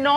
9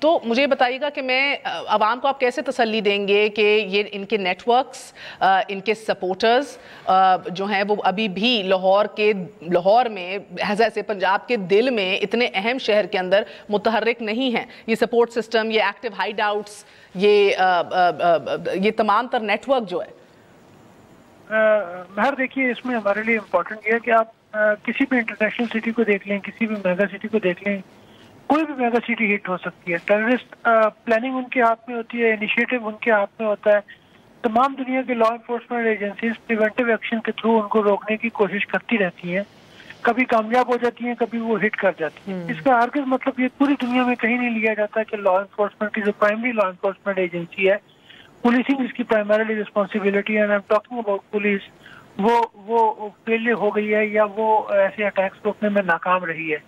تو مجھے بتائیے گا کہ میں عوام کو آپ کیسے تسلی دیں گے کہ یہ ان کے نیٹ ورکس، ان کے سپورٹرز جو ہیں وہ ابھی بھی لاہور میں جیسے پنجاب کے دل میں اتنے اہم شہر کے اندر متحرک نہیں ہیں؟ یہ سپورٹ سسٹم، یہ ایکٹیو ہائیڈ آؤٹس، یہ تمام تر نیٹ ورک جو ہے. مہر دیکھیے، اس میں ہمارے لیے امپورٹنٹ یہ ہے کہ آپ کسی بھی انٹرنیشنل سٹی کو دیکھ لیں، کسی بھی میگا سٹی کو دیکھ لیں، کوئی بھی میگا سٹی ہٹ ہو سکتی ہے. ٹیررسٹ پلاننگ ان کے ہاتھ میں ہوتی ہے، انیشیٹو ان کے ہاتھ میں ہوتا ہے. تمام دنیا کے law enforcement agencies preventive action کے تھرو ان کو روکنے کی کوشش کرتی رہتی ہیں. کبھی کامیاب ہو جاتی ہیں، کبھی وہ ہٹ کر جاتی ہیں. اس کا ہرگز مطلب یہ پوری دنیا میں کہیں نہیں لیا جاتا کہ لا انفورسمنٹ کی جو پرائمری لا انفورسمنٹ ایجنسی ہے، پولیسنگ اس کی پرائمری ریسپانسبلٹی ہے. And I am talking about police, وہ فیل ہو گئی ہے یا وہ ایسے اٹیکس روکنے میں ناکام رہی ہے.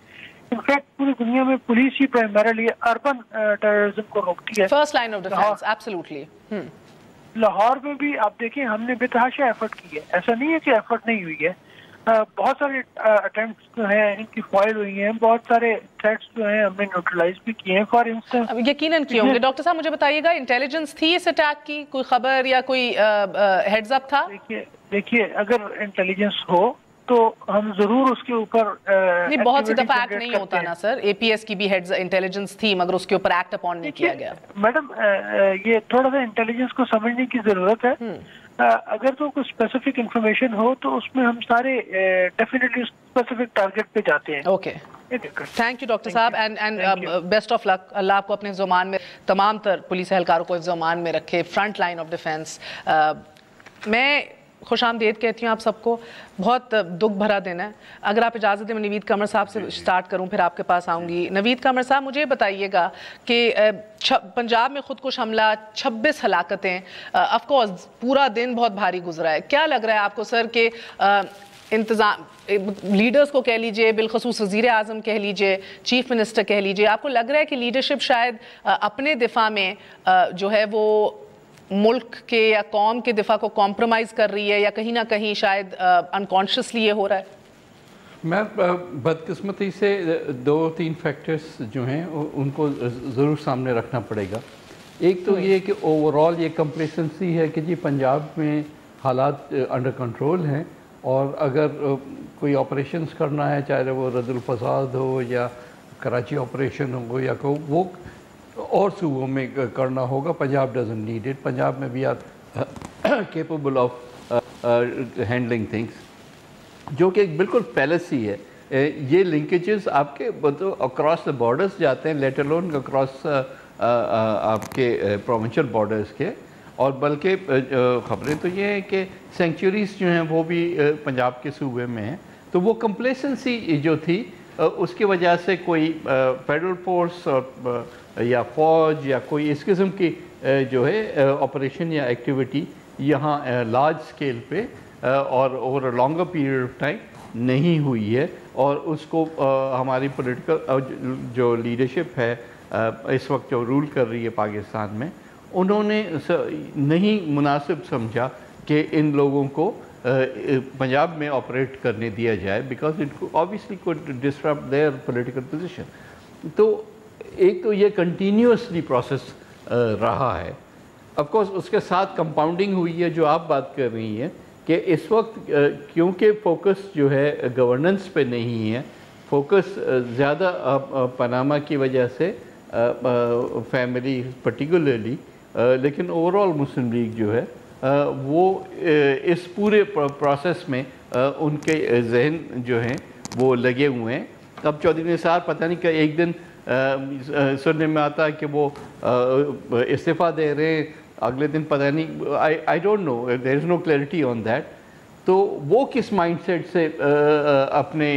انفیکٹ پوری دنیا میں پولیس ہی پرائمرلی اربن ٹیررزم کو روکتی ہے. First line of defence, absolutely. Lahore میں بھی آپ دیکھیں ہم نے بے تحاشا ایفرٹ کی ہے، ایسا نہیں ہے کہ ایفرٹ نہیں ہوئی ہے. بہت سارے اٹیمپٹس جو ہیں ان کی فوائل ہوئی ہیں، بہت سارے تھریٹس جو ہیں ہم نے نیوٹرلائز بھی کیے ہیں. فار انسٹنس یقیناً کیے ہوں گے. ڈاکٹر صاحب مجھے بتائیے گا، انٹیلیجنس تھی اس اٹیک کی؟ کوئی خبر یا کوئی ہیڈز اپ تھا؟ دیکھیے اگر انٹیلیجنس ہو تو ہم ضرور اس کے اوپر نہیں، بہت سی دفعہ ایکٹ نہیں ہوتا نا سر. اے پی ایس کی بھی ہیڈز انٹیلیجنس تھی مگر اس کے اوپر ایکٹ اپون نہیں کیا گیا. میڈم یہ تھوڑا سا انٹیلیجنس کو سمجھنے کی ضرورت ہے. اگر تو کوئی اسپیسیفک انفارمیشن ہو تو اس میں ہم سارے ڈیفینیٹلی اسپیسیفک ٹارگیٹ پہ جاتے ہیں. اوکے، تھینک یو ڈاکٹر صاحب، اینڈ بیسٹ آف لک. اللہ آپ کو اپنے زمان میں، تمام تر پولیس اہلکاروں کو زمان میں رکھے. Front line of defence. میں خوش آمدید کہتی ہوں آپ سب کو. بہت دکھ بھرا دن ہے. اگر آپ اجازت دیں میں نوید قمر صاحب سے سٹارٹ کروں، پھر آپ کے پاس آؤں گی. نوید قمر صاحب مجھے بتائیے گا کہ پنجاب میں خودکش حملہ، 26 ہلاکتیں، آف کورس پورا دن بہت بھاری گزرا ہے. کیا لگ رہا ہے آپ کو سر کہ انتظام لیڈرز کو کہہ لیجئے، بالخصوص وزیر اعظم کہہ لیجئے، چیف منسٹر کہہ لیجئے، آپ کو لگ رہا ہے کہ لیڈرشپ شاید اپنے دفاع میں جو ہے وہ ملک کے یا قوم کے دفاع کو کمپرومائز کر رہی ہے، یا کہیں نہ کہیں شاید انکانشیسلی یہ ہو رہا ہے؟ میں بدقسمتی سے 2-3 فیکٹرز جو ہیں ان کو ضرور سامنے رکھنا پڑے گا. ایک تو یہ کہ اوورال یہ کمپلیسنسی ہے کہ جی پنجاب میں حالات انڈر کنٹرول ہیں، اور اگر کوئی آپریشنز کرنا ہے، چاہے وہ رد الفساد ہو یا کراچی آپریشن ہو یا وہ اور صوبوں میں کرنا ہوگا، Punjab doesn't need it. Punjab میں we are capable of handling things, جو کہ ایک بالکل فیلسی ہے. یہ لنکیجز آپ کے اکراس دا بارڈرز جاتے ہیں، لیٹ الون اکراس آپ کے پروونشل بارڈرز کے. اور بلکہ خبریں تو یہ ہیں کہ سینکچوریز جو ہیں وہ بھی پنجاب کے صوبے میں ہیں. تو وہ کمپلیسنسی جو تھی اس کی وجہ سے کوئی فیڈرل فورس یا فوج یا کوئی اس قسم کی جو ہے آپریشن یا ایکٹیویٹی یہاں لارج اسکیل پہ اور over a longer period of time نہیں ہوئی ہے. اور اس کو ہماری پولیٹیکل جو لیڈرشپ ہے اس وقت جو رول کر رہی ہے پاکستان میں، انہوں نے نہیں مناسب سمجھا کہ ان لوگوں کو پنجاب میں آپریٹ کرنے دیا جائے، because it obviously could disrupt their political position. تو ایک تو یہ کنٹینیوسلی پروسیس رہا ہے. آف کورس اس کے ساتھ کمپاؤنڈنگ ہوئی ہے جو آپ بات کر رہی ہیں کہ اس وقت کیونکہ فوکس جو ہے گورننس پہ نہیں ہے، فوکس زیادہ پاناما کی وجہ سے فیملی پرٹیکولرلی، لیکن اوورال مسلم لیگ جو ہے وہ اس پورے پروسیس میں ان کے ذہن جو ہیں وہ لگے ہوئے ہیں. اب چودھری نثار پتہ نہیں کہ ایک دن سننے میں آتا ہے کہ وہ استعفیٰ دے رہے ہیں، اگلے دن پتہ نہیں، I don't know, there is no clarity on that. تو وہ کس مائنڈ سیٹ سے اپنے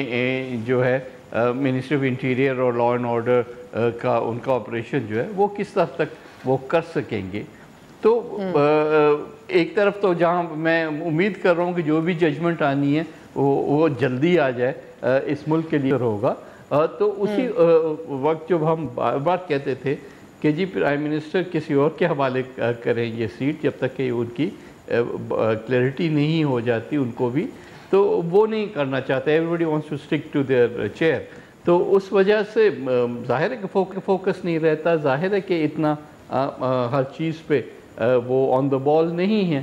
جو ہے منسٹری آف انٹیریئر اور لا اینڈ آرڈر کا ان کا آپریشن جو ہے وہ کس حد تک وہ کر سکیں گے. تو ایک طرف تو جہاں میں امید کر رہا ہوں کہ جو بھی ججمنٹ آنی ہے وہ جلدی آ جائے اس ملک کے لیے ہوگا. تو اسی وقت جب ہم بار بار کہتے تھے کہ جی پرائم منسٹر کسی اور کے حوالے کریں یہ سیٹ، جب تک کہ ان کی کلیئرٹی نہیں ہو جاتی ان کو بھی، تو وہ نہیں کرنا چاہتے. Everybody wants to stick to their chair. تو اس وجہ سے ظاہر ہے کہ فوکس نہیں رہتا، ظاہر ہے کہ اتنا ہر چیز پہ وہ آن دا بال نہیں ہے،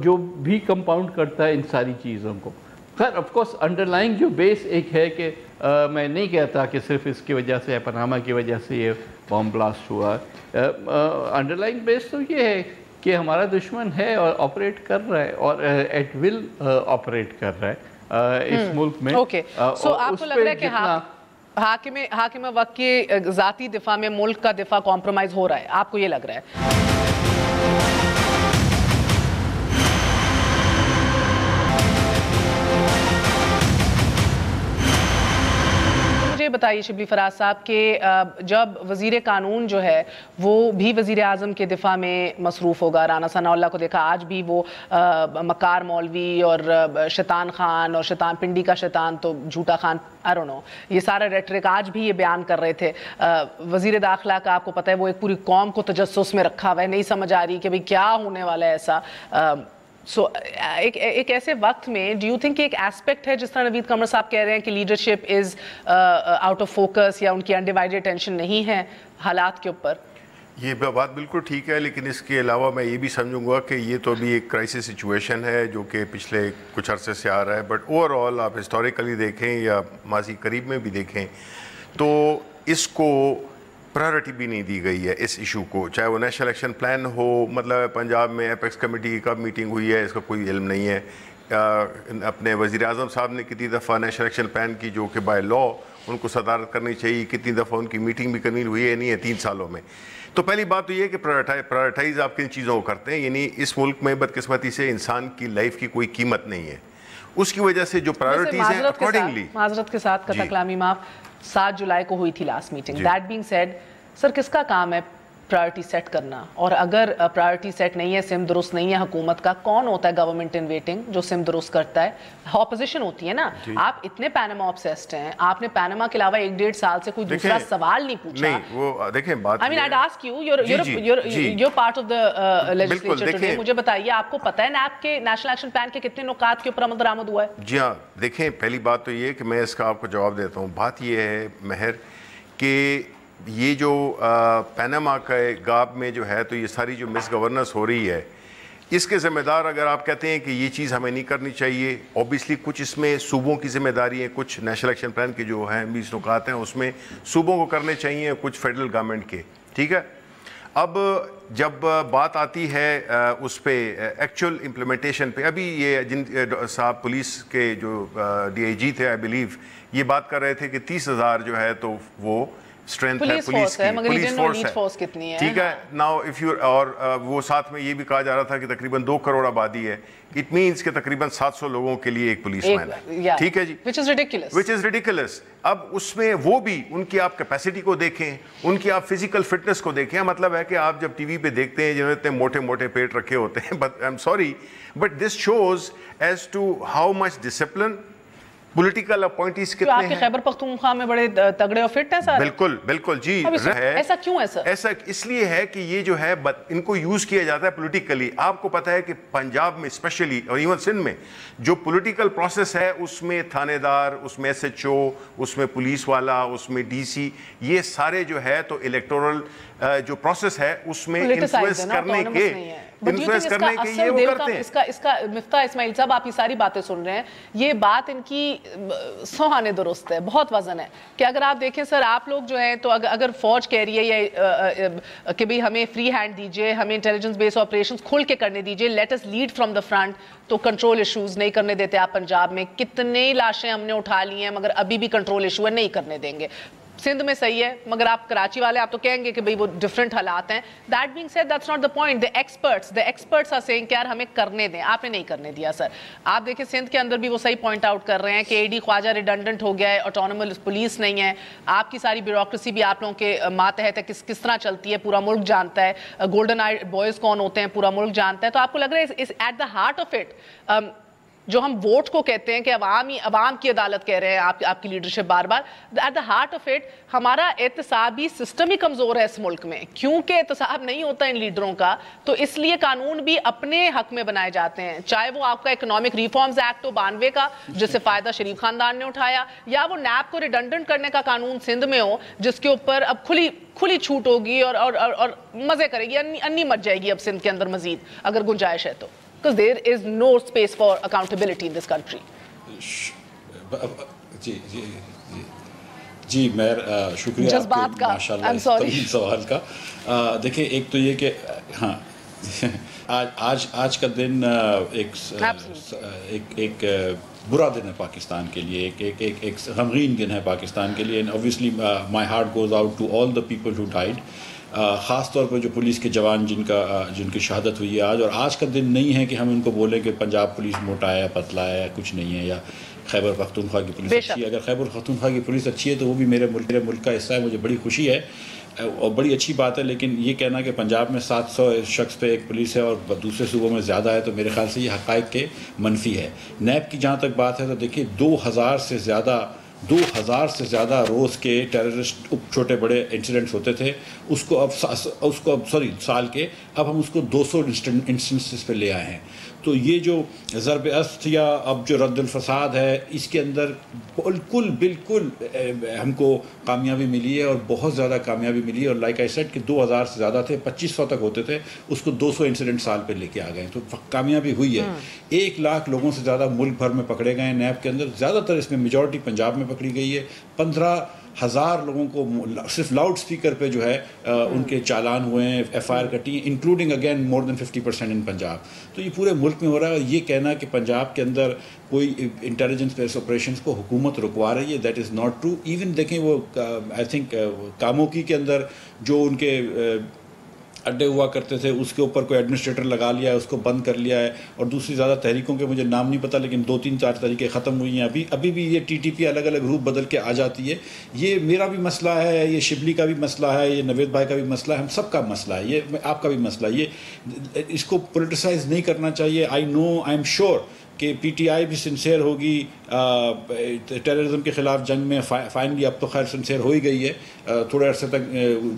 جو بھی کمپاؤنڈ کرتا ہے ان ساری چیزوں کو. خیر آف کورس انڈر لائنگ جو بیس ایک ہے کہ میں نہیں کہتا کہ صرف اس کی وجہ سے پاناما کی وجہ سے یہ بام بلاسٹ ہوا. انڈر لائنگ بیس تو یہ ہے کہ ہمارا دشمن ہے اور آپریٹ کر رہا ہے اور ایٹ ول آپریٹ کر رہا ہے اس ملک میں. اوکے سو آپ کو لگ رہا ہے کہ حاکم وقت کے ذاتی دفاع میں ملک کا دفاع کمپرومائز ہو رہا ہے، آپ کو یہ لگ رہا ہے؟ بتائیے شبلی فراز صاحب کہ جب وزیر قانون جو ہے وہ بھی وزیر اعظم کے دفاع میں مصروف ہوگا، رانا ثناء اللہ کو دیکھا آج بھی وہ مکار مولوی اور شیطان خان اور شیطان پنڈی کا شیطان تو جھوٹا خان I don't know یہ سارا ریٹرک آج بھی یہ بیان کر رہے تھے. وزیر داخلہ کا آپ کو پتہ ہے وہ ایک پوری قوم کو تجسس میں رکھا ہوا ہے، نہیں سمجھ آ رہی کہ بھئی کیا ہونے والا ہے ایسا. سو ایک ایسے وقت میں ڈو یو تھنک ایک ایسپیکٹ ہے جس طرح نوید قمر صاحب کہہ رہے ہیں کہ leadership is out of focus یا ان کی انڈیوائڈیڈ اٹینشن نہیں ہے حالات کے اوپر؟ یہ بات بالکل ٹھیک ہے، لیکن اس کے علاوہ میں یہ بھی سمجھوں گا کہ یہ تو ابھی ایک کرائسس سچویشن ہے جو کہ پچھلے کچھ عرصے سے آ رہا ہے، بٹ اوور آل آپ ہسٹوریکلی دیکھیں یا ماضی قریب میں بھی دیکھیں تو اس کو پرائرٹی بھی نہیں دی گئی ہے اس ایشو کو، چاہے وہ نیشنل ایکشن پلان ہو. مطلب پنجاب میں ایپیکس کمیٹی کی کب میٹنگ ہوئی ہے اس کا کوئی علم نہیں ہے. اپنے وزیر اعظم صاحب نے کتنی دفعہ نیشنل ایکشن پلان کی جو کہ بائی لا ان کو صدارت کرنی چاہیے، کتنی دفعہ ان کی میٹنگ بھی کرنی ہوئی ہے نہیں ہے 3 سالوں میں. تو پہلی بات تو یہ ہے کہ پرائرٹائز آپ کن چیزوں کو کرتے ہیں. یعنی اس ملک میں بدقسمتی سے انسان کی لائف کی کوئی قیمت نہیں ہے، اس کی وجہ سے جو پرائرٹیز ہیں اکارڈنگلی. معذرت کے ساتھ قطع کلامی معاف، 7 جولائی کو ہوئی تھی last meeting. That being said sir کس کا کام ہے پرائرٹی سیٹ کرنا؟ اور اگر پرائرٹی سیٹ نہیں ہے، سم درست نہیں ہے حکومت کا، کون ہوتا ہے گورنمنٹ ان ویٹنگ جو سم درست کرتا ہے؟ اپوزیشن ہوتی ہے نا. آپ اتنے پیناما آبسیسڈ ہیں، آپ نے پیناما کے علاوہ 1.5 سال سے کوئی دوسرا سوال نہیں پوچھا. نہیں وہ دیکھیں بات I mean I'd ask you you're part of the legislature today. مجھے بتائیے آپ کو پتہ ہے نیب کے نیشنل ایکشن پلان کے کتنے نکات کے اوپر عمل درآمد ہوا ہے؟ جی ہاں دیکھیں پہلی بات تو یہ کہ میں اس کا آپ کو جواب دیتا ہوں. بات یہ ہے مہر کہ یہ جو پیناما کا گاب میں جو ہے تو یہ ساری جو مس گورننس ہو رہی ہے اس کے ذمہ دار اگر آپ کہتے ہیں کہ یہ چیز ہمیں نہیں کرنی چاہیے، اوبیسلی کچھ اس میں صوبوں کی ذمہ داری ہے، کچھ نیشنل ایکشن پلان کے جو ہیں 20 نکات ہیں اس میں صوبوں کو کرنے چاہیے، کچھ فیڈرل گورنمنٹ کے. ٹھیک ہے، اب جب بات آتی ہے اس پہ ایکچوئل امپلیمنٹیشن پہ، ابھی یہ جن صاحب پولیس کے جو ڈی آئی جی تھے آئی بلیو یہ بات کر رہے تھے کہ 30,000 جو ہے تو وہ اسٹرینتھ ہے پولیس کی، پولیس فورس ہے. ٹھیک ہے، ناؤ اف یو اور وہ ساتھ میں یہ بھی کہا جا رہا تھا کہ تقریباً 2 کروڑ آبادی ہے، اٹ مینس کہ تقریباً 700 لوگوں کے لیے ایک پولیس مین ہے. ٹھیک ہے جی، وچ از ریڈیکولس. اب اس میں وہ بھی ان کی آپ کیپیسٹی کو دیکھیں، ان کی آپ فزیکل فٹنس کو دیکھیں. مطلب ہے کہ آپ جب ٹی وی پہ دیکھتے ہیں جنہوں نے اتنے موٹے موٹے پیٹ رکھے ہوتے ہیں، but I am sorry but this shows as to how much discipline political appointees کتنے ہیں. آپ کے خیبر پختونخوا میں بڑے تگڑے اور فٹ ہیں سارے. بالکل بالکل جی. ایسا کیوں ہے سر؟ ایسا اس لیے ہے کہ یہ جو ہے ان کو یوز کیا جاتا ہے پولیٹیکلی. آپ کو پتہ ہے کہ پنجاب میں اسپیشلی اور ایون سندھ میں جو پولیٹیکل پروسیس ہے اس میں تھانے دار، اس میں ایس ایچ او، اس میں پولیس والا، اس میں ڈی سی، یہ سارے جو ہے تو الیکٹورل جو پروسیس ہے اس میں انفلوئنس کرنے کے یہ وہ کرتے ہیں. اس کا مفتاح اسماعیل صاحب آپ یہ ساری باتیں سن رہے ہیں، یہ بات ان کی سوہانے درست ہے، بہت وزن ہے کہ اگر آپ دیکھیں سر آپ لوگ جو ہیں تو اگر فوج کہہ رہی ہے یا کہ بھئی ہمیں فری ہینڈ دیجئے، ہمیں انٹیلیجنس بیس آپریشنز کھل کے کرنے دیجئے، let us lead from the front, تو کنٹرول ایشوز نہیں کرنے دیتے آپ پنجاب میں. کتنے لاشیں ہم نے اٹھا لی ہیں مگر ابھی بھی کنٹرول ایشو ہے، نہیں کرنے دیں گے. سندھ میں صحیح ہے مگر آپ کراچی والے آپ تو کہیں گے کہ بھئی وہ ڈیفرنٹ حالات ہیں. That being sad that's not the point. the experts are saying کہ یار ہمیں کرنے دیں، آپ نے نہیں کرنے دیا سر. آپ دیکھیں سندھ کے اندر بھی وہ صحیح پوائنٹ آؤٹ کر رہے ہیں کہ اے ڈی خواجہ ریڈنڈنٹ ہو گیا ہے، آٹونومس پولیس نہیں ہے، آپ کی ساری بیوروکریسی بھی آپ لوگوں کے ماتحت ہے، کس طرح چلتی ہے پورا ملک جانتا ہے، گولڈن آئی بوائز کون ہوتے ہیں پورا ملک جانتا ہے. تو آپ کو لگ رہا ہے at the heart of it جو ہم ووٹ کو کہتے ہیں کہ عوام کی عدالت کہہ رہے ہیں آپ کی لیڈرشپ بار بار, at the heart of it ہمارا احتسابی سسٹم ہی کمزور ہے اس ملک میں. کیونکہ احتساب نہیں ہوتا ان لیڈروں کا, تو اس لیے قانون بھی اپنے حق میں بنائے جاتے ہیں, چاہے وہ آپ کا اکنامک ریفارمز ایکٹ ہو 92 کا جس سے فائدہ شریف خاندان نے اٹھایا, یا وہ نیب کو ریڈنڈنٹ کرنے کا قانون سندھ میں ہو جس کے اوپر اب کھلی چھوٹ ہوگی اور مزے کرے گی, انی مچ جائے گی اب سندھ کے اندر مزید اگر گنجائش ہے تو, because there is no space for accountability in this country. جی میر شکریہ آپ کے ماشاء اللہ طویل سوال کا. دیکھیں ایک تو یہ کہ ہاں آج کا دن ایک برا دن ہے پاکستان کے لیے, ایک غمگین دن ہے پاکستان کے لیے, and obviously my heart goes out to all the people who died, خاص طور پہ جو پولیس کے جوان جن کی شہادت ہوئی ہے آج. اور آج کا دن نہیں ہے کہ ہم ان کو بولیں کہ پنجاب پولیس موٹا ہے, پتلا ہے, کچھ نہیں ہے, یا خیبر پختونخوا کی پولیس اچھی ہے. اگر خیبر پختونخوا کی پولیس اچھی ہے تو وہ بھی میرے ملک کا حصہ ہے, مجھے بڑی خوشی ہے اور بڑی اچھی بات ہے. لیکن یہ کہنا کہ پنجاب میں 700 شخص پہ ایک پولیس ہے اور دوسرے صوبوں میں زیادہ ہے, تو میرے خیال سے یہ حقائق کے منفی ہے. نیب کی جہاں تک بات ہے تو دیکھیے 2000 سے زیادہ روز کے ٹیررسٹ چھوٹے بڑے انسیڈنٹس ہوتے تھے, اس کو اب سال کے اب ہم اس کو 200 انسٹنسز پہ لے آئے ہیں. تو یہ جو ضرب است یا اب جو رد الفساد ہے اس کے اندر بالکل ہم کو کامیابی ملی ہے, اور بہت زیادہ کامیابی ملی ہے. اور لائک آئی سیڈ کہ 2000 سے زیادہ تھے, 2500 تک ہوتے تھے, اس کو 200 انسیڈنٹ سال پہ لے کے آ گئے, تو کامیابی ہوئی ہے. 1 لاکھ لوگوں سے زیادہ ملک بھر میں پکڑے گئے ہیں نیب کے اندر, زیادہ تر اس میں میجورٹی پنجاب میں پکڑی گئی ہے. 15,000 لوگوں کو صرف لاؤڈ سپیکر پہ جو ہے ان کے چالان ہوئے ہیں, ایف آئی آر کٹی ہیں, انکلوڈنگ اگین مور دین 50% ان پنجاب. تو یہ پورے ملک میں ہو رہا ہے. اور یہ کہنا کہ پنجاب کے اندر کوئی انٹیلیجنس بیس آپریشنس کو حکومت رکوا رہی ہے, that is not true. Even دیکھیں وہ آئی تھنک کاموکی کے اندر جو ان کے اڈے ہوا کرتے تھے اس کے اوپر کوئی ایڈمنسٹریٹر لگا لیا ہے, اس کو بند کر لیا ہے. اور دوسری زیادہ تحریکوں کے مجھے نام نہیں پتہ, لیکن 2-3-4 تحریکیں ختم ہوئی ہیں. ابھی بھی یہ ٹی ٹی پی الگ الگ روپ بدل کے آ جاتی ہے. یہ میرا بھی مسئلہ ہے, یہ شبلی کا بھی مسئلہ ہے, یہ نوید بھائی کا بھی مسئلہ ہے, ہم سب کا مسئلہ ہے, یہ آپ کا بھی مسئلہ ہے. یہ اس کو پولیٹیسائز نہیں کرنا چاہیے. آئی ایم شیور کہ پی ٹی آئی بھی سنسیئر ہوگی ٹیررزم کے خلاف جنگ میں. فائنلی اب تو خیر سنسیئر ہو ہی گئی ہے. تھوڑے عرصے تک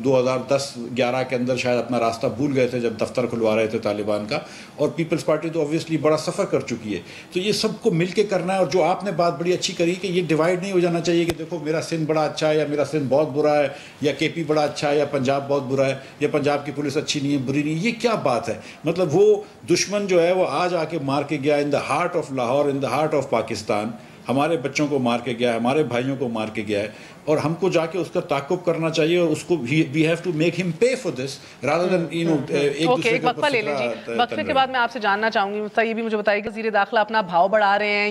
2010-11 کے اندر شاید اپنا راستہ بھول گئے تھے جب دفتر کھلوا رہے تھے طالبان کا, اور پیپلز پارٹی تو اوبویسلی بڑا سفر کر چکی ہے. تو یہ سب کو مل کے کرنا ہے. اور جو آپ نے بات بڑی اچھی کری کہ یہ ڈیوائڈ نہیں ہو جانا چاہیے کہ دیکھو میرا سندھ بڑا اچھا ہے یا میرا سندھ بہت برا ہے, یا کے پی بڑا اچھا ہے یا پنجاب بہت برا ہے, یا پنجاب کی پولیس اچھی نہیں ہے بری نہیں. یہ کیا بات ہے؟ مطلب وہ دشمن جو ہے وہ آج آ کے مار کے گیا in the heart of Lahore, in the heart of Pakistan. ہمارے بچوں کو مار کے گیا ہے, ہمارے بھائیوں کو مار کے گیا ہے, اور ہم کو جا کے اس کا تعاقب کرنا چاہیے, اور اس کو وی ہیو ٹو میک ہم pay for this rather than you know. ایک وقفہ لے لیں جی. وقفے کے بعد میں آپ سے جاننا چاہوں گی, یہ بھی مجھے بتائیے کہ وزیر داخلہ اپنا بھاؤ بڑھا رہے ہیں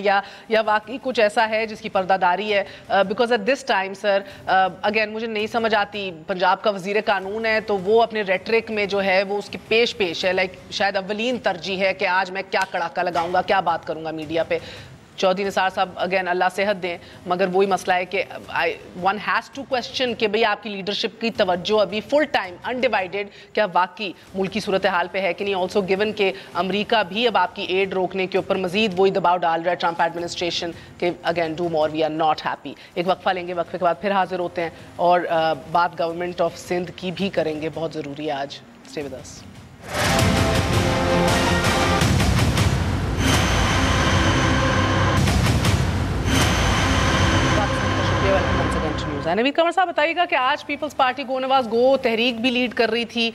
یا واقعی کچھ ایسا ہے جس کی پردہ داری ہے؟ Because at this time sir again مجھے نہیں سمجھ آتی, پنجاب کا وزیر قانون ہے تو وہ اپنے ریٹرک میں جو ہے وہ اس کی پیش ہے, لائک شاید اولین ترجیح ہے کہ آج میں کیا کڑاکا لگاؤں گا, کیا بات کروں گا میڈیا پہ. چودھری نثار صاحب اگین اللہ صحت دیں, مگر وہی مسئلہ ہے کہ ون ہیز ٹو کوشچن کہ بھئی آپ کی لیڈرشپ کی توجہ ابھی فل ٹائم انڈیوائیڈڈ کیا واقعی ملکی صورتحال پہ ہے کہ نہیں. آلسو گیون کہ امریکہ بھی اب آپ کی ایڈ روکنے کے اوپر مزید وہی دباؤ ڈال رہا ہے, ٹرمپ ایڈمنسٹریشن, کہ again do more we are not happy. ایک وقفہ لیں گے, وقفے کے بعد پھر حاضر ہوتے ہیں اور بات گورنمنٹ آف سندھ کی بھی کریں گے, بہت ضروری ہے آج. Stay with us. Naveed Qamar صاحب بتائیے گا کہ آج پیپلز پارٹی گو نواز گو تحریک بھی لیڈ کر رہی تھی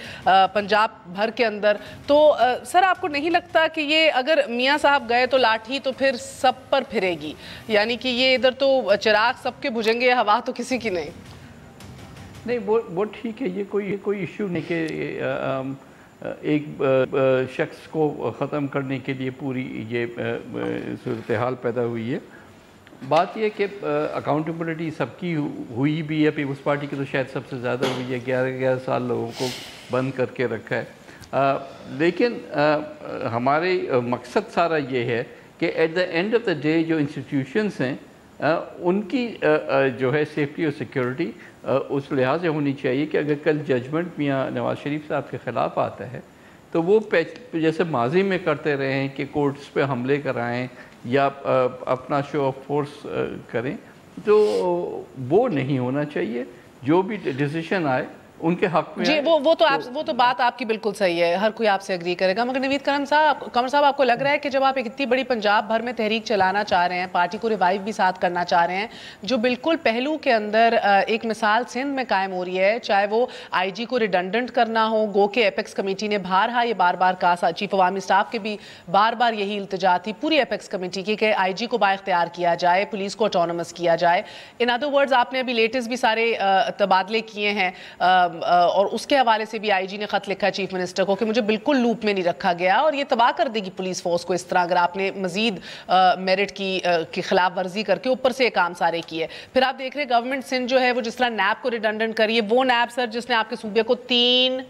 پنجاب بھر کے اندر, تو سر آپ کو نہیں لگتا کہ یہ اگر میاں صاحب گئے تو لاٹھی تو پھر سب پر پھرے گی, یعنی کہ یہ ادھر تو چراغ سب کے بجھیں گے, ہوا تو کسی کی نہیں؟ نہیں وہ ٹھیک ہے, یہ کوئی ایشو نہیں کہ ایک شخص کو ختم کرنے کے لیے پوری یہ صورتحال پیدا ہوئی ہے. بات یہ کہ اکاؤنٹیبلٹی سب کی ہوئی بھی ہے, پیپلز پارٹی کی تو شاید سب سے زیادہ ہوئی ہے, 11 سال لوگوں کو بند کر کے رکھا ہے. لیکن ہمارے مقصد سارا یہ ہے کہ at the end of the day جو انسٹیٹیوشنس ہیں ان کی جو ہے سیفٹی اور سیکیورٹی اس لحاظ سے ہونی چاہیے کہ اگر کل ججمنٹ میاں نواز شریف صاحب کے خلاف آتا ہے تو وہ جیسے ماضی میں کرتے رہے ہیں کہ کورٹس پہ حملے کرائیں یا اپنا شو آف فورس کریں، تو وہ نہیں ہونا چاہیے. جو بھی ڈیسیشن آئے ان کے حق میں جی وہ تو بات آپ کی بالکل صحیح ہے، ہر کوئی آپ سے اگری کرے گا. مگر نوید قمر صاحب آپ کو لگ رہا ہے کہ جب آپ ایک اتنی بڑی پنجاب بھر میں تحریک چلانا چاہ رہے ہیں، پارٹی کو ریوائیو بھی ساتھ کرنا چاہ رہے ہیں، جو بالکل پہلو کے اندر ایک مثال سندھ میں قائم ہو رہی ہے، چاہے وہ آئی جی کو ریڈنڈنٹ کرنا ہو، گو کہ ایپیکس کمیٹی نے بارہا یہ بار بار کہا، چیف عوامی اسٹاف کے بھی بار بار یہی التجا تھی پوری ایپیکس کمیٹی کی کہ آئی جی کو بااختیار کیا جائے، پولیس کو آٹونومس کیا جائے. ان ادر ورڈز آپ نے ابھی لیٹسٹ بھی سارے تبادلے کیے ہیں، اور اس کے حوالے سے بھی آئی جی نے خط لکھا چیف منسٹر کو کہ مجھے بالکل لوپ میں نہیں رکھا گیا اور یہ تباہ کر دے گی پولیس فورس کو اس طرح اگر آپ نے مزید میرٹ کی خلاف ورزی کر کے اوپر سے یہ کام سارے کیے. پھر آپ دیکھ رہے گورنمنٹ سندھ جو ہے وہ جس طرح نیب کو ریڈنڈنٹ کری ہے، وہ نیب سر جس نے آپ کے صوبے کو 3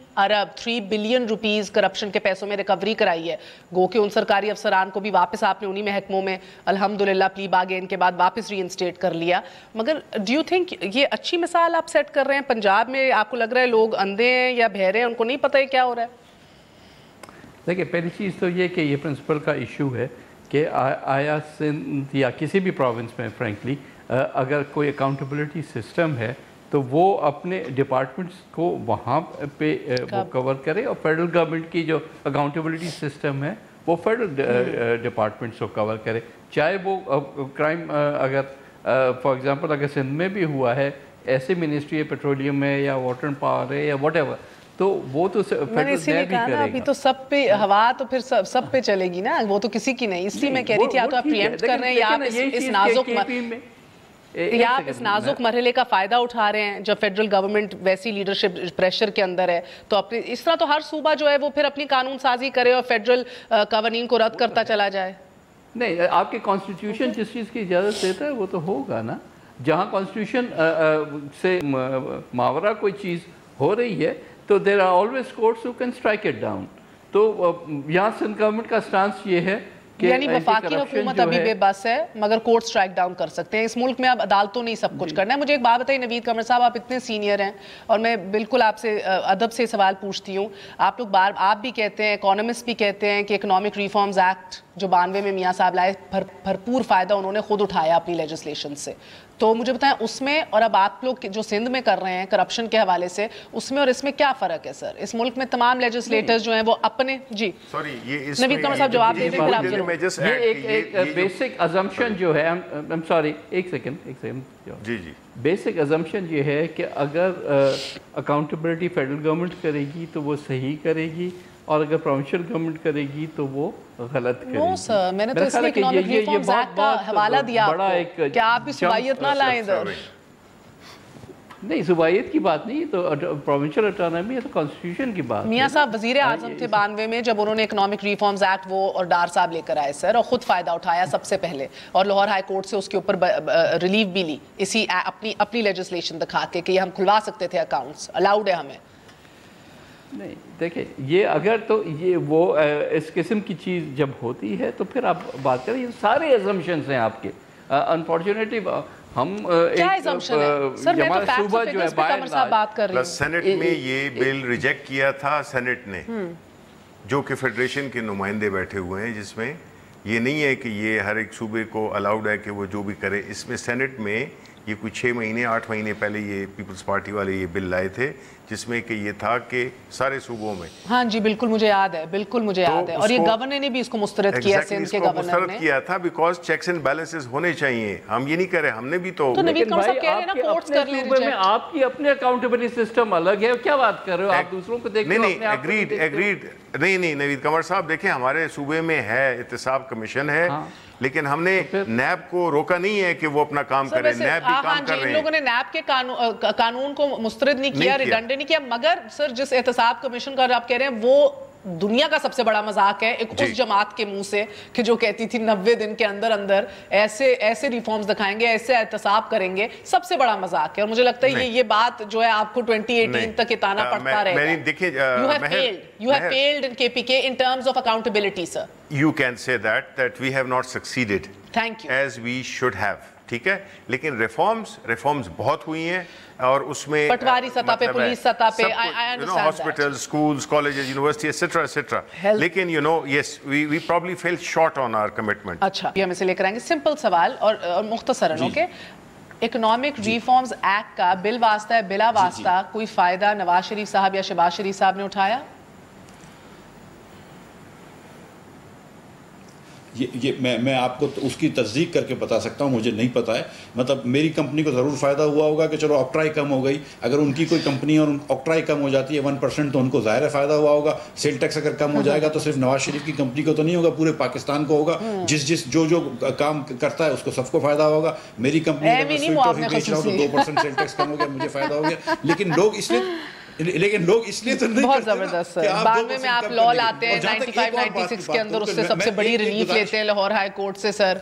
بلین روپیز کرپشن کے پیسوں میں ریکوری کرائی ہے، گو کہ ان سرکاری افسران کو بھی واپس آپ نے انہی محکموں میں الحمدللہ پلی باگین کے بعد واپس ری انسٹیٹ کر لیا. مگر ڈو یو تھنک یہ اچھی مثال آپ سیٹ کر رہے ہیں پنجاب میں؟ آپ کو لگ رہا ہے لوگ اندھے ہیں یا بہرے ہیں، ان کو نہیں پتہ ہے کیا ہو رہا ہے؟ دیکھیں پہلی چیز تو یہ کہ یہ پرنسپل کا ایشو ہے کہ آیا سندھ یا کسی بھی پروونس میں فرینکلی اگر کوئی اکاؤنٹیبلٹی سسٹم ہے تو وہ اپنے ڈپارٹمنٹس کو وہاں پہ وہ کور کرے، اور فیڈرل گورنمنٹ کی جو اکاؤنٹیبلٹی سسٹم ہے وہ فیڈرل ڈپارٹمنٹس کو کور کرے. چاہے وہ کرائم اگر فار ایگزامپل اگر سندھ میں بھی ہوا ہے، ایسے منسٹری ہے پیٹرولیم ہے یا واٹر اینڈ پاور ہے یا واٹ ایور، تو وہ تو میں نے اسی لیے کہا نا ابھی تو سب پہ ہوا تو پھر سب پہ چلے گی نا، وہ تو کسی کی نہیں. اس لیے میں کہہ رہی تھی یا تو آپ پریمپٹ کر رہے ہیں یا آپ اس نازک مرحلے کا فائدہ اٹھا رہے ہیں جب فیڈرل گورنمنٹ ویسی لیڈرشپ پریشر کے اندر ہے، تو اپنے اس طرح تو ہر صوبہ جو ہے وہ پھر اپنی قانون سازی کرے اور فیڈرل قوانین کو رد کرتا چلا جائے. نہیں، آپ کے کانسٹیٹیوشن جس چیز کی اجازت دیتا ہے وہ تو ہوگا نا. جہاں کانسٹیٹیوشن سے ماورا کوئی چیز ہو رہی ہے تو there are always courts who can strike it down. تو یہاں سندھ گورنمنٹ کا اسٹانس یہ ہے کہ یعنی وفاقی حکومت ابھی بے بس ہے مگر کورٹ اسٹرائک ڈاؤن کر سکتے ہیں. اس ملک میں اب عدالتوں نے سب کچھ کرنا ہے. مجھے ایک بات بتائیے نوید قمر صاحب، آپ اتنے سینئر ہیں اور میں بالکل آپ سے ادب سے سوال پوچھتی ہوں. آپ لوگ آپ بھی کہتے ہیں، اکانومسٹ بھی کہتے ہیں کہ اکنامک ریفارمز ایکٹ جو 92 میں میاں صاحب لائے، بھرپور فائدہ انہوں نے خود اٹھایا اپنی لیجسلیشن سے. تو مجھے بتائیں اس میں اور اب آپ لوگ جو سندھ میں کر رہے ہیں کرپشن کے حوالے سے، اس میں اور اس میں کیا فرق ہے سر؟ اس ملک میں تمام لیجسلیٹرز جو ہیں وہ اپنے نوید قمر صاحب جواب دے دیں پھر آپ ایک بیسک ازمپشن جو ہے، ایک سیکنڈ جی بیسک ازمپشن یہ ہے کہ اگر اکاؤنٹیبلٹی فیڈرل گورنمنٹ کرے گی تو وہ صحیح کرے گی، اور اگر پروونشل گورنمنٹ کرے گی تو وہ غلط کرے گی. نو سر، میں نے تو اس لیے اکنامک ریفارمز ایکٹ کا حوالہ دیا آپ کو کہ آپ بھی صوبائیت نہ لائیں ادھر. نہیں، صوبائیت کی بات نہیں، تو پروونشل اٹانومی ہے تو کانسٹیٹیوشن کی بات. میاں صاحب وزیر اعظم تھے 92 میں جب انہوں نے اکنامک ریفارمز ایکٹ وہ اور ڈار صاحب لے کر آئے سر، اور خود فائدہ اٹھایا سب سے پہلے، اور لاہور ہائی کورٹ سے اس کے اوپر ریلیف بھی لی اسی اپنی لیجسلیشن دکھا کے کہ یہ ہم کھلوا سکتے تھے اکاؤنٹس، الاؤڈ ہے ہمیں. نہیں دیکھیں، یہ اگر تو یہ وہ اس قسم کی چیز جب ہوتی ہے تو پھر آپ بات کریں. یہ سارے ایزمپشنز ہیں آپ کے. انفارچونیٹلی ہم ہمارا صوبہ جو ہے باہر سینٹ میں یہ بل ریجیکٹ کیا تھا سینٹ نے، جو کہ فیڈریشن کے نمائندے بیٹھے ہوئے ہیں، جس میں یہ نہیں ہے کہ یہ ہر ایک صوبے کو الاؤڈ ہے کہ وہ جو بھی کرے. اس میں سینٹ میں یہ کچھ 6 مہینے 8 مہینے پہلے یہ پیپلز پارٹی والے یہ بل لائے تھے، جس میں کہ یہ تھا کہ سارے صوبوں میں. ہاں جی بالکل مجھے یاد ہے، بالکل مجھے یاد ہے. اور یہ گورنر نے بھی اس کو مسترد کیا، سندھ کے گورنر نے مسترد کیا تھا بیکاز چیکس اینڈ بیلنسز ہونے چاہیے. ہم یہ نہیں کہہ رہے، ہم نے بھی تو نوید قمر صاحب کہہ رہے ہیں نا کورٹس کر لیں ریجیکٹ. آپ کی اپنے اکاؤنٹیبلٹی سسٹم الگ ہے، کیا بات کر رہے ہو آپ؟ دوسروں کو دیکھ نہیں ایگریڈ نہیں نوید قمر صاحب دیکھیں، ہمارے صوبے میں ہے احتساب کمیشن ہے، لیکن ہم نے نیب کو روکا نہیں ہے کہ وہ اپنا کام کرے. نیب بھی کام کر رہے ہیں. ان لوگوں نے نیب کے قانون کو مسترد نہیں کیا، ریڈنڈنٹ نہیں کیا. مگر سر جس احتساب کمیشن کا آپ کہہ رہے ہیں وہ دنیا کا سب سے بڑا مذاق ہے ایک اس جماعت کے منہ سے کہ جو کہتی تھی 90 دن کے اندر اندر ایسے ریفارمز دکھائیں گے، ایسے احتساب کریں گے. سب سے بڑا مذاق ہے. اور مجھے لگتا ہے یہ بات جو ہے آپ کو 2018 تک اتانا پڑتا رہے گا. You have failed in KPK in terms of accountability, sir. You can say that we have not succeeded Thank you. as we should have. ٹھیک ہے, لیکن ریفارمز بہت ہوئی ہیں اور اس میں پٹواری سطح پہ, پولیس سطح پہ, hospital, schools, colleges, university etcetera etcetera, لیکن yes we probably fall short on our commitment. اچھا, یہ ہم اسے لے کر آئیں گے. سمپل سوال اور مختصراً, اوکے, اکنامک ریفارمز ایکٹ کا بل واسطہ ہے بلا واسطہ کوئی فائدہ نواز شریف صاحب یا شہباز شریف صاحب نے اٹھایا؟ یہ میں آپ کو اس کی تصدیق کر کے بتا سکتا ہوں, مجھے نہیں پتا ہے. مطلب میری کمپنی کو ضرور فائدہ ہوا ہوگا کہ چلو آکٹرائی کم ہو گئی. اگر ان کی کوئی کمپنی اور آکٹرائی کم ہو جاتی ہے 1% تو ان کو ظاہر فائدہ ہوا ہوگا. سیل ٹیکس اگر کم ہو جائے گا تو صرف نواز شریف کی کمپنی کو تو نہیں ہوگا, پورے پاکستان کو ہوگا. جو کام کرتا ہے اس کو سب کو فائدہ ہوگا. میری کمپنی اگر میں سویٹ ٹافی بیچ رہا ہوں تو 2% سیل ٹیکس کم ہو گیا, مجھے فائدہ ہو گیا. لیکن لوگ اس لیے تو نہیں بہت زبردست سر. 92 میں آپ لا لاتے ہیں, 95-96 کے اندر اس سے سب سے بڑی ریلیف لیتے ہیں لاہور ہائی کورٹ سے سر.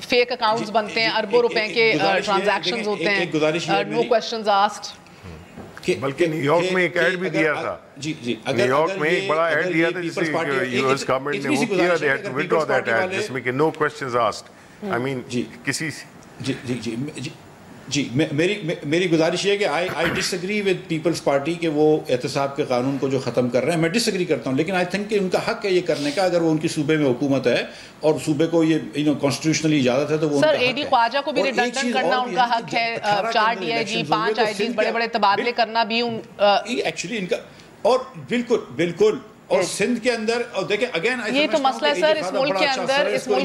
فیک اکاؤنٹس بنتے ہیں, اربوں روپے کے ٹرانزیکشنز ہوتے ہیں, نو کوسچنز آسکڈ. بلکہ نیو یارک میں ایک ایڈ بھی دیا تھا, نیو یارک میں ایک بڑا ایڈ دیا تھا جس میں یوایس گورنمنٹ نے وہ کیا, they had to withdraw that ad جس میں کہ no questions asked. I mean کسی جی میری گزارش یہ ہے کہ آئی ڈس ایگری ود پیپلز پارٹی کہ وہ احتساب کے قانون کو جو ختم کر رہے ہیں, میں ڈس ایگری کرتا ہوں. لیکن آئی تھنک کہ ان کا حق ہے یہ کرنے کا, اگر وہ ان کی صوبے میں حکومت ہے اور صوبے کو یہ کانسٹیٹیوشنلی اجازت ہے تو وہ سر اے ڈی خواجہ کو بھی ریڈنڈنٹ کرنا ان کا حق ہے, 4 ڈی آئی جی 5 آئی جی بڑے بڑے تبادلے کرنا بھی ایکچولی ان کا. اور بالکل اور سندھ کے اندر, اور دیکھیں اگین یہ تو مسئلہ ہے سر اس ملک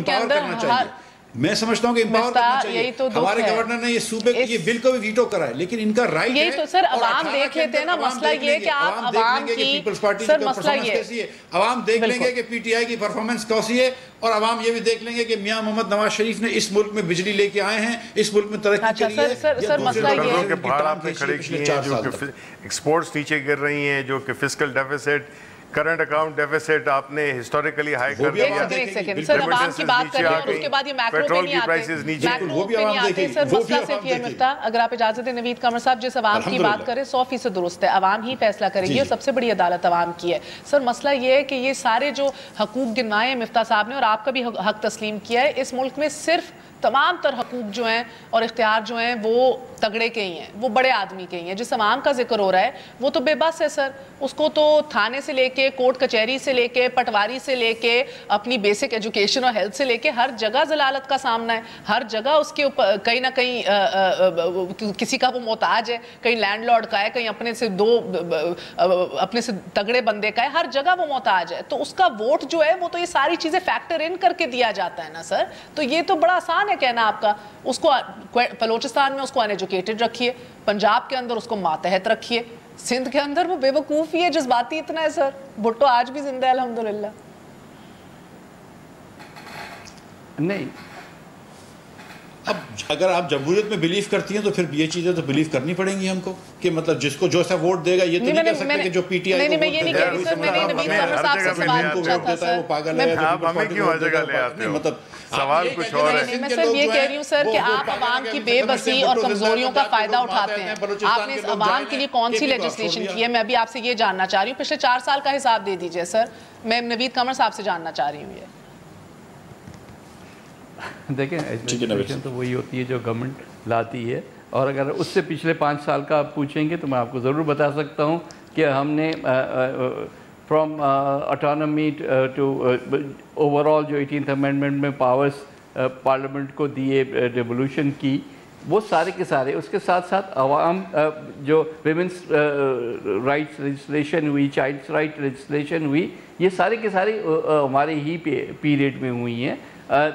کے اندر میں سمجھتا ہوں کہ امپاور کرنا چاہیے. ہمارے گورنر نے یہ صوبے یہ بل کو بھی ویٹو کرا ہے, لیکن ان کا رائٹ ہے. یہی تو سر عوام دیکھ لیتے ہیں نا, مسئلہ یہ ہے کہ آپ عوام کی پیپلز پارٹی کی پرفارمنس کیسی ہے, عوام دیکھ لیں گے کہ پی ٹی آئی کی پرفارمنس کیسی ہے, اور عوام یہ بھی دیکھ لیں گے کہ میاں محمد نواز شریف نے اس ملک میں بجلی لے کے آئے ہیں, اس ملک میں ترقی کری ہے. سر مسئلہ یہ ہے کہ پہاڑ آپ نے کھڑے کیے ہیں, جو کہ ایکسپورٹس نیچے گر رہی ہیں, جو کہ fiscal deficits, current account deficit آپ نے ہسٹوریکلی ہائی کر دیا. ایک سیکنڈ سر, عوام کی بات کر رہے ہیں اور اس کے بعد یہ میکرو پہ نہیں آتے سر. مسئلہ صرف یہ مفتا, اگر آپ اجازت ہیں نوید قمر صاحب, جس عوام کی بات کریں 100% درست ہے, عوام ہی فیصلہ کرے گی اور سب سے بڑی عدالت عوام کی ہے. سر مسئلہ یہ ہے کہ یہ سارے جو حقوق گنوائے ہیں مفتا صاحب نے, اور آپ کا بھی حق تسلیم کیا ہے, اس ملک میں صرف تمام تر حقوق جو ہیں اور اختیار جو ہیں وہ تگڑے کے ہی ہیں, وہ بڑے آدمی کے ہی ہیں. جس عوام کا ذکر ہو رہا ہے وہ تو بے بس ہے سر, اس کو تو تھانے سے لے کے کورٹ کچہری سے لے کے پٹواری سے لے کے اپنی بیسک ایجوکیشن اور ہیلتھ سے لے کے ہر جگہ ضلالت کا سامنا ہے. ہر جگہ اس کے اوپر کہیں نہ کہیں کسی کا وہ محتاج ہے, کہیں لینڈ لارڈ کا ہے, کہیں اپنے سے تگڑے بندے کا ہے, ہر جگہ وہ محتاج ہے. تو اس کا ووٹ جو ہے وہ تو یہ ساری چیزیں فیکٹر ان کر کے دیا جاتا ہے نا سر. تو یہ تو بڑا آسان ہے کہنا آپ کا. اس کو بلوچستان میں اس کو ان ایجوکیٹڈ رکھیے, پنجاب کے اندر اس کو ماتحت رکھیے, سندھ کے اندر وہ بے وقوف ہی ہے, جذباتی اتنا ہے سر. بھٹو آج بھی زندہ ہے الحمدللہ. نہیں, اب اگر آپ جمہوریت میں بلیف کرتی ہیں تو پھر یہ چیزیں تو بلیف کرنی پڑیں گی ہم کو, کہ مطلب جس کو جو ایسا ووٹ دے گا یہ تو نہیں کہہ سکتے کہ جو پی ٹی آئی کو ووٹ دے گا میں نے نوید قمر صاحب سے سوال پوچھا تھا سر. وہ پاگل ہے, آپ ہمیں کیوں ہر جگہ لے آتے ہو, مطلب سوال کچھ اور ہے. میں سر یہ کہہ رہی ہوں سر کہ آپ عوام کی بے بسی اور کمزوریوں کا فائدہ اٹھاتے ہیں. آپ نے اس عوام کے لیے کون سی لیجسلیشن کی ہے, میں ابھی آپ سے یہ جاننا چاہ رہی ہوں. پچھلے 4 سال کا حساب دے دیجئے سر, میں نوید قمر صاحب سے جاننا چاہ رہی ہوں. یہ دیکھیں ایجوکیشن تو وہی ہوتی ہے جو گورنمنٹ لاتی ہے, اور اگر اس سے پچھلے 5 سال کا آپ پوچھیں گے تو میں آپ کو ضرور بتا سکتا ہوں کہ ہم نے from autonomy to overall جو 18th امینڈمنٹ میں پاورز پارلیمنٹ کو دیے, ریولیوشن کی, وہ سارے کے سارے. اس کے ساتھ ساتھ عوام جو ویمنس رائٹس لیجسلیشن ہوئی, چائلڈس رائٹ لیجسلیشن ہوئی, یہ سارے کے سارے ہمارے ہی پیریڈ میں ہوئی ہیں.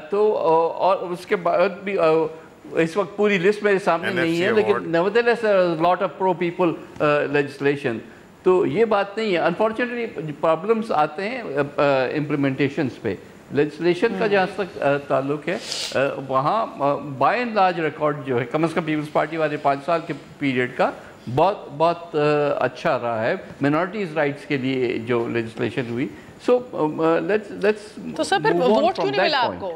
تو اور اس کے بعد بھی اس وقت پوری لسٹ میرے سامنے نہیں ہے, لیکن nevertheless lot of pro people legislation. تو یہ بات نہیں ہے. انفارچونیٹلی پرابلمس آتے ہیں امپلیمنٹیشنس پہ. لیجسلیشن کا جہاں تک تعلق ہے, وہاں بائی اینڈ لارج ریکارڈ جو ہے کم از کم پیپلز پارٹی والے 5 سال کے پیریڈ کا بہت اچھا رہا ہے منارٹیز رائٹس کے لیے جو لیجسلیشن ہوئی. So let's تو سر پھر ووٹ کیوں نہیں ملا آپ کو,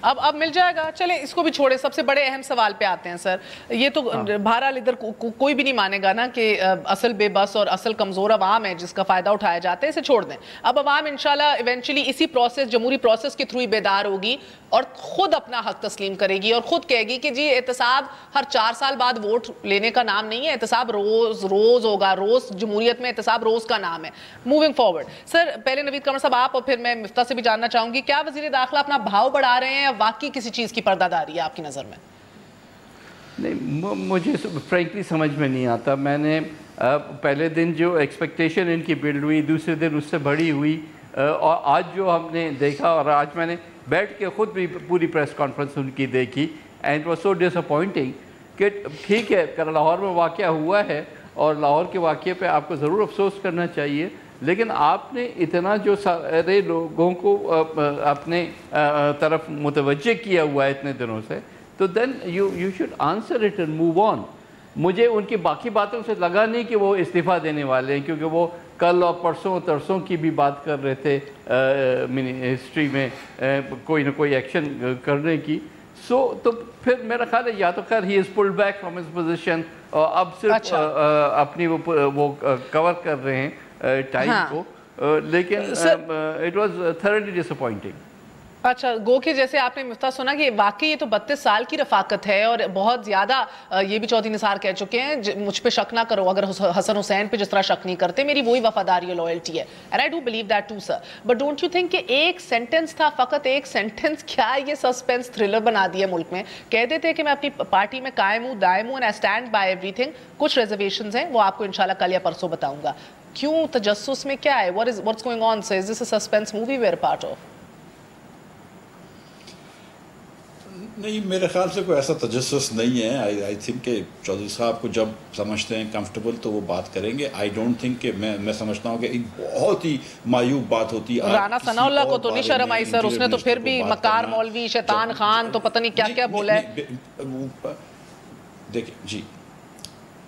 اب مل جائے گا. چلیں اس کو بھی چھوڑے, سب سے بڑے اہم سوال پہ آتے ہیں سر. یہ تو بہرحال ادھر کوئی بھی نہیں مانے گا نا کہ اصل بے بس اور اصل کمزور عوام ہے جس کا فائدہ اٹھایا جاتا ہے, اسے چھوڑ دیں. اب عوام انشاءاللہ ایونچولی اسی پروسیس, جمہوری پروسیس کے تھرو ہی بیدار ہوگی اور خود اپنا حق تسلیم کرے گی اور خود کہے گی کہ جی احتساب ہر 4 سال بعد ووٹ لینے کا نام نہیں ہے, احتساب روز ہوگا. روز جمہوریت میں احتساب روز کا نام ہے. موونگ فارورڈ سر, پہلے نوید قمر صاحب آپ اور پھر میں مفتاح سے بھی جاننا چاہوں گی, کیا وزیر داخلہ اپنا بھاؤ بڑھا رہے ہیں یا واقعی کسی چیز کی پردہ داری ہے آپ کی نظر میں؟ نہیں, مجھے فرینکلی سمجھ میں نہیں آتا. میں نے پہلے دن جو ایکسپیکٹیشن ان کی بلڈ ہوئی, دوسرے دن اس سے بڑی ہوئی, اور آج جو ہم نے دیکھا, اور آج میں نے بیٹھ کے خود بھی پوری پریس کانفرنس ان کی دیکھی, and it was so disappointing کہ ٹھیک ہے لاہور میں واقعہ ہوا ہے اور لاہور کے واقعے پہ آپ کو ضرور افسوس کرنا چاہیے, لیکن آپ نے اتنا جو سارے لوگوں کو اپنے طرف متوجہ کیا ہوا ہے اتنے دنوں سے, تو then you should answer it and move on. مجھے ان کی باقی باتوں سے لگا نہیں کہ وہ استعفیٰ دینے والے ہیں, کیونکہ وہ کل اور پرسوں کی بھی بات کر رہے تھے منسٹری میں کوئی نہ کوئی ایکشن کرنے کی. تو پھر میرا خیال ہے یا تو خیر ہی is pulled back from his position, اور اب صرف اپنی وہ کور کر رہے ہیں ٹائم کو, لیکن it was thoroughly disappointing. اچھا, گو کہ جیسے آپ نے مفتاح سنا کہ واقعی یہ تو 32 سال کی رفاقت ہے اور بہت زیادہ, یہ بھی چودھری نثار کہہ چکے ہیں مجھ پہ شک نہ کرو, اگر حسن حسین پہ جس طرح شک نہیں کرتے, میری وہی وفاداری اور لائلٹی ہے. And I do believe that to sir, but don't you think کہ ایک سینٹنس تھا, فقط ایک سینٹنس, کیا یہ سسپینس تھرلر بنا دیا ملک میں؟ کہہ دیتے کہ میں اپنی پارٹی میں قائم ہوں, دائم ہوں, and I stand by every thing. کچھ ریزرویشنز ہیں, وہ آپ کو انشاءاللہ کل یا پرسوں بتاؤں گا. کیوں تجسس میں کیا ہے, what's going on sir? Is this a suspense movie we're a part of? نہیں, میرے خیال سے کوئی ایسا تجسس نہیں ہے. آئی تھنک کہ چودھری صاحب کو جب سمجھتے ہیں کمفرٹیبل تو وہ بات کریں گے. آئی ڈونٹ تھنک کہ میں سمجھتا ہوں کہ ایک بہت ہی معیوب بات ہوتی ہے. رانا ثناء اللہ کو تو نہیں شرم آئی سر, اس نے تو پھر بھی مکار مولوی, شیطان خان, تو پتہ نہیں کیا کیا بولا ہے. دیکھیں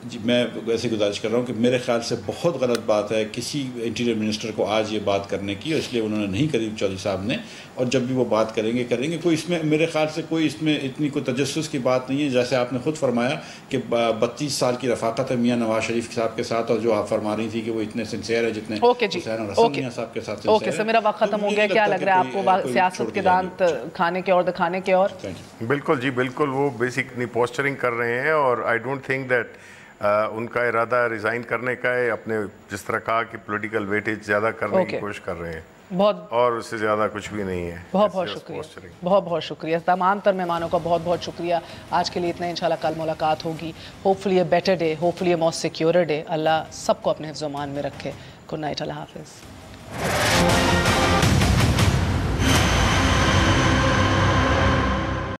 جی میں ایسے گزارش کر رہا ہوں کہ میرے خیال سے بہت غلط بات ہے کسی انٹیریئر منسٹر کو آج یہ بات کرنے کی, اور اس لیے انہوں نے نہیں کری چودھری صاحب نے, اور جب بھی وہ بات کریں گے کوئی اس میں میرے خیال سے کوئی اس میں اتنی کوئی تجسس کی بات نہیں ہے. جیسے آپ نے خود فرمایا کہ 32 سال کی رفاقت ہے میاں نواز شریف صاحب کے ساتھ, اور جو آپ فرما رہی تھی کہ وہ اتنے سنسیئر ہے جتنے حسین اور حسن میاں صاحب کے ساتھ. اوکے سر, میرا وقت ختم ہو گیا. کیا لگ رہا ہے آپ کو سیاست کے دانت کھانے کے اور دکھانے کے؟ اور بالکل جی بالکل, وہ بیسکلی پوسچرنگ کر رہے ہیں, اور I don't think that in کا ارادہ ریزائن کرنے کا ہے. اپنے جس طرح کہا کہ پولیٹیکل ویٹیج زیادہ کرنے کی کوشش کر رہے ہیں, اور اس سے زیادہ کچھ بھی نہیں ہے. بہت شکریہ, بہت شکریہ. تمام تر مہمانوں کا بہت شکریہ. آج کے لیے اتنا, انشاءاللہ کل ملاقات ہوگی. Hopefully a better day, hopefully a more secure day. اللہ سب کو اپنے حفظ و امان میں رکھے. گڈ نائٹ, اللہ حافظ.